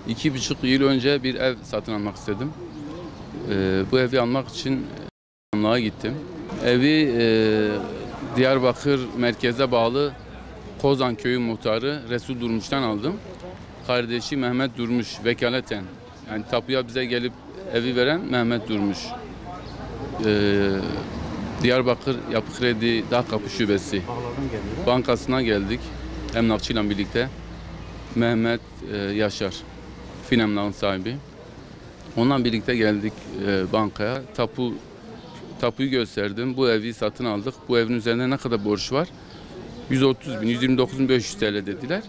2,5 yıl önce bir ev satın almak istedim. Bu evi almak için Anlığa gittim. Evi Diyarbakır merkeze bağlı Kozan Köyü muhtarı Resul Durmuş'tan aldım. Kardeşi Mehmet Durmuş vekaleten. Yani tapuya bize gelip evi veren Mehmet Durmuş. Diyarbakır Yapı Kredi Dağkapı Şubesi bankasına geldik. Emlakçıyla birlikte. Mehmet Yaşar. Finemlak'ın sahibi. Onunla birlikte geldik bankaya. Tapuyu gösterdim. Bu evi satın aldık. Bu evin üzerinde ne kadar borç var? 130.000, 129.500 TL dediler.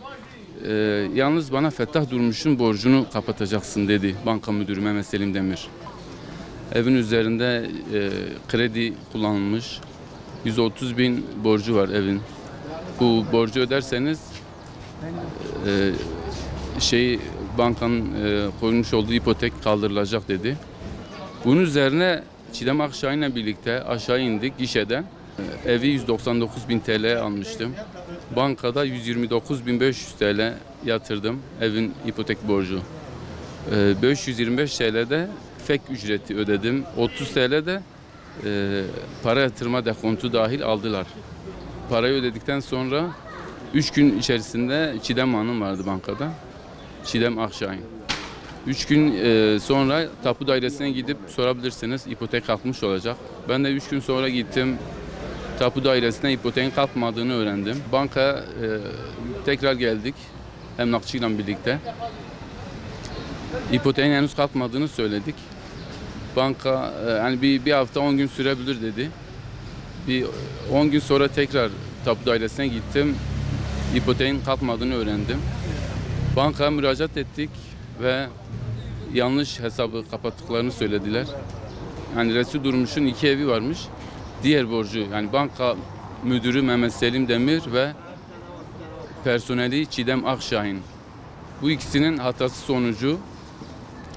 Yalnız bana Fettah Durmuş'un borcunu kapatacaksın dedi banka müdürü Mehmet Selim Demir. Evin üzerinde kredi kullanılmış. 130.000 borcu var evin. Bu borcu öderseniz bankanın koymuş olduğu ipotek kaldırılacak dedi. Bunun üzerine Çiğdem Akşahin'le birlikte aşağı indik gişeden. Evi 199.000 TL almıştım. Bankada 129.500 TL yatırdım evin ipotek borcu. 525 TL'de fek ücreti ödedim. 30 TL'de para yatırma dekontu dahil aldılar. Parayı ödedikten sonra 3 gün içerisinde Çiğdem Hanım vardı bankada. Çiğdem Akşahin. 3 gün sonra tapu dairesine gidip sorabilirsiniz, ipotek kalkmış olacak. Ben de 3 gün sonra gittim, tapu dairesine ipoteğin kalkmadığını öğrendim. Bankaya tekrar geldik, emlakçıyla birlikte. İpoteğin henüz kalkmadığını söyledik. Banka yani bir hafta 10 gün sürebilir dedi. Bir 10 gün sonra tekrar tapu dairesine gittim, ipoteğin kalkmadığını öğrendim. Bankaya müracaat ettik ve yanlış hesabı kapattıklarını söylediler. Yani Resul Durmuş'un 2 evi varmış. Diğer borcu yani banka müdürü Mehmet Selim Demir ve personeli Çiğdem Akşahin. Bu ikisinin hatası sonucu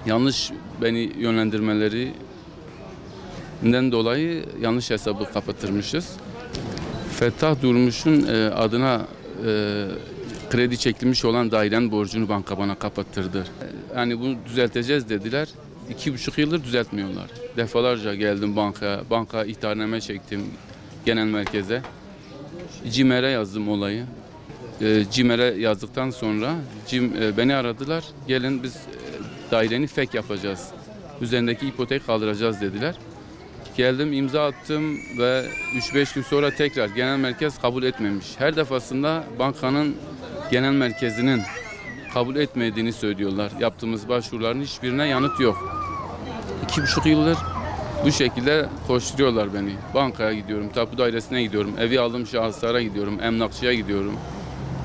yanlış beni yönlendirmelerinden dolayı yanlış hesabı kapatırmışız. Fettah Durmuş'un adına kredi çekilmiş olan dairenin borcunu banka bana kapattırdı. Yani bunu düzelteceğiz dediler. 2,5 yıldır düzeltmiyorlar. Defalarca geldim bankaya. Banka ihtarname çektim genel merkeze. CİMER'e yazdım olayı. CİMER'e yazdıktan sonra beni aradılar. Gelin biz daireni fek yapacağız. Üzerindeki ipotek kaldıracağız dediler. Geldim, imza attım ve 3-5 gün sonra tekrar genel merkez kabul etmemiş. Her defasında bankanın genel merkezinin kabul etmediğini söylüyorlar. Yaptığımız başvuruların hiçbirine yanıt yok. 2,5 yıldır bu şekilde koşturuyorlar beni. Bankaya gidiyorum, tapu dairesine gidiyorum, evi aldığım şahıslara gidiyorum, emlakçıya gidiyorum.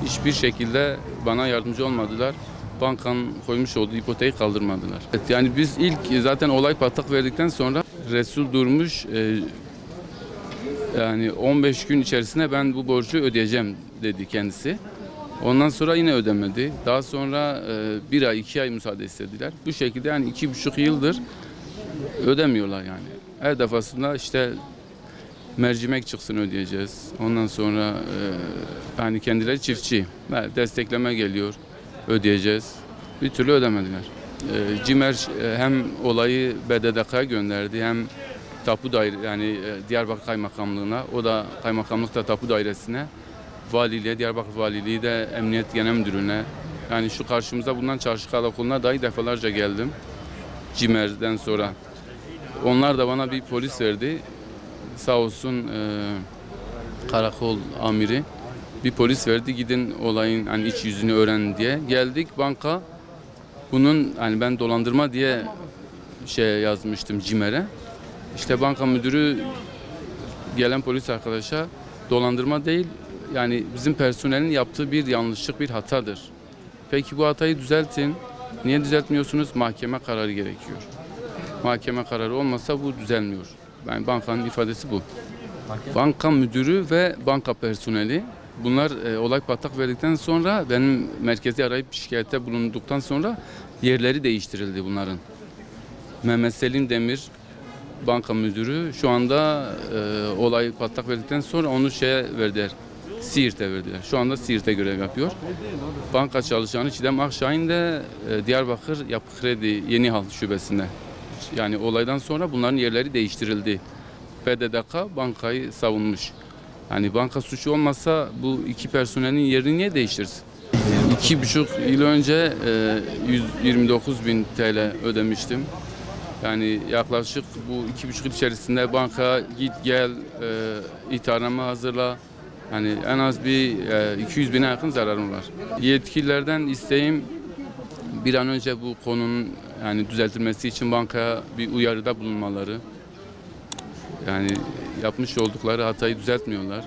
Hiçbir şekilde bana yardımcı olmadılar. Bankanın koymuş olduğu ipoteği kaldırmadılar. Evet, yani biz ilk zaten olay patlak verdikten sonra Resul Durmuş yani 15 gün içerisinde ben bu borcu ödeyeceğim dedi kendisi. Ondan sonra yine ödemedi. Daha sonra 1 ay 2 ay müsaade istediler. Bu şekilde yani 2,5 yıldır ödemiyorlar yani. Her defasında işte mercimek çıksın ödeyeceğiz. Ondan sonra yani kendileri çiftçi. Destekleme geliyor. Ödeyeceğiz. Bir türlü ödemediler. CİMER hem olayı BDDK'ya gönderdi hem tapu daire yani Diyarbakır Kaymakamlığı'na, o da kaymakamlıkta tapu dairesine, valiliğe, Diyarbakır Valiliği de Emniyet Genel Müdürlüğü'ne, yani şu karşımıza bulunan Çarşı Karakolu'na dahi defalarca geldim CİMER'den sonra. Onlar da bana bir polis verdi. Sağ olsun karakol amiri bir polis verdi, gidin olayın hani iç yüzünü öğrenin diye. Geldik banka, bunun hani ben dolandırma diye yazmıştım CİMER'e. İşte banka müdürü gelen polis arkadaşa dolandırma değil, yani bizim personelin yaptığı bir yanlışlık, bir hatadır. Peki bu hatayı düzeltin. Niye düzeltmiyorsunuz? Mahkeme kararı gerekiyor. Mahkeme kararı olmasa bu düzelmiyor. Yani bankanın ifadesi bu. Banka müdürü ve banka personeli, bunlar olay patlak verdikten sonra benim merkezi arayıp şikayette bulunduktan sonra yerleri değiştirildi bunların. Mehmet Selim Demir banka müdürü şu anda olay patlak verdikten sonra onu verdiler. Siirt'e verdiler. Şu anda Siirt'te görev yapıyor. Banka çalışanı Çiğdem Akşahin de Diyarbakır Yapı Kredi Yenihan Şubesi'nde. Yani olaydan sonra bunların yerleri değiştirildi. BDDK bankayı savunmuş. Yani banka suçu olmasa bu iki personelin yerini niye değiştirsin? 2,5 yıl önce 129.000 TL ödemiştim. Yani yaklaşık bu 2,5 yıl içerisinde banka git gel, ihtarname hazırla. Yani en az bir 200.000'e yakın zararım var. Yetkililerden isteğim bir an önce bu konunun yani düzeltilmesi için bankaya bir uyarıda bulunmaları. Yani yapmış oldukları hatayı düzeltmiyorlar.